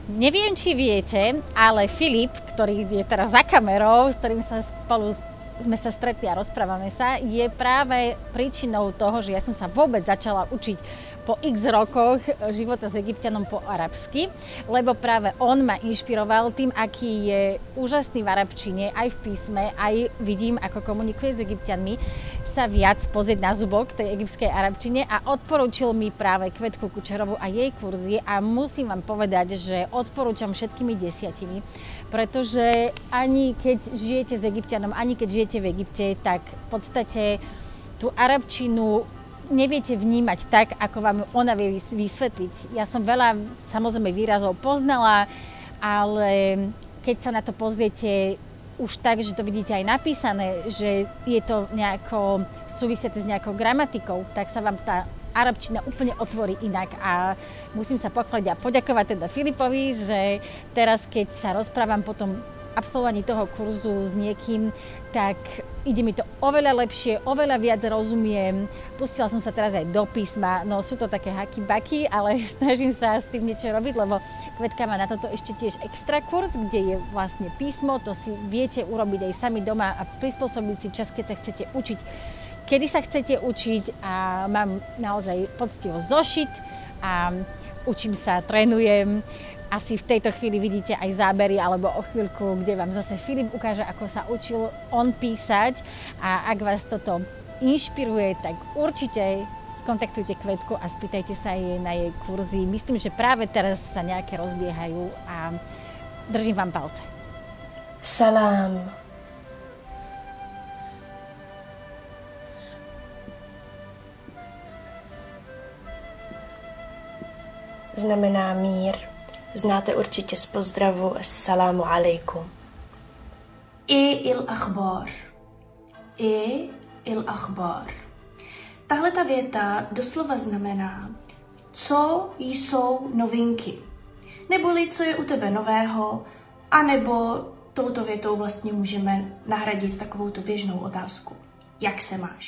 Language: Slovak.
Neviem, či viete, ale Filip, ktorý je teraz za kamerou, s ktorým sme sa stretli a rozprávame sa, je práve príčinou toho, že ja som sa vôbec začala učiť po x rokoch života s Egypťanom po arabsky, lebo práve on ma inšpiroval tým, aký je úžasný v arabčine, aj v písme, aj vidím, ako komunikuje s Egypťanmi, sa viac pozrieť na zubok tej egyptskej arabčine a odporúčil mi práve Kvetku Kučerovú a jej kurzy a musím vám povedať, že odporúčam všetkými 10, pretože ani keď žijete s Egypťanom, ani keď žijete v Egypte, tak v podstate tú arabčinu neviete vnímať tak, ako vám ona vie vysvetliť. Ja som veľa, samozrejme, výrazov poznala, ale keď sa na to pozriete už tak, že to vidíte aj napísané, že je to nejako súvisiace s nejakou gramatikou, tak sa vám tá arabčina úplne otvorí inak a musím sa pochváliť a poďakovať teda Filipovi, že teraz, keď sa rozprávam po tom absolvovaní toho kurzu s niekým, tak ide mi to oveľa lepšie, oveľa viac rozumiem. Pustila som sa teraz aj do písma, no sú to také haky-baky, ale snažím sa s tým niečo robiť, lebo Kvetka má na toto ešte tiež extra kurz, kde je vlastne písmo, to si viete urobiť aj sami doma a prispôsobiť si čas, keď sa chcete učiť, kedy sa chcete učiť a mám naozaj poctivo zošit a učím sa, trénujem. Asi v tejto chvíli vidíte aj zábery alebo o chvíľku, kde vám zase Filip ukáže, ako sa učil on písať a ak vás toto inšpiruje, tak určite skontaktujte Kvetku a spýtajte sa jej na jej kurzy. Myslím, že práve teraz sa nejaké rozbiehajú a držím vám palce. Salám. Znamená mír. Znáte určitě z pozdravu Assalamu alaikum. Il akhbar. Tahle ta věta doslova znamená, co jsou novinky. Neboli, co je u tebe nového, anebo touto větou vlastně můžeme nahradit takovou tu běžnou otázku. Jak se máš?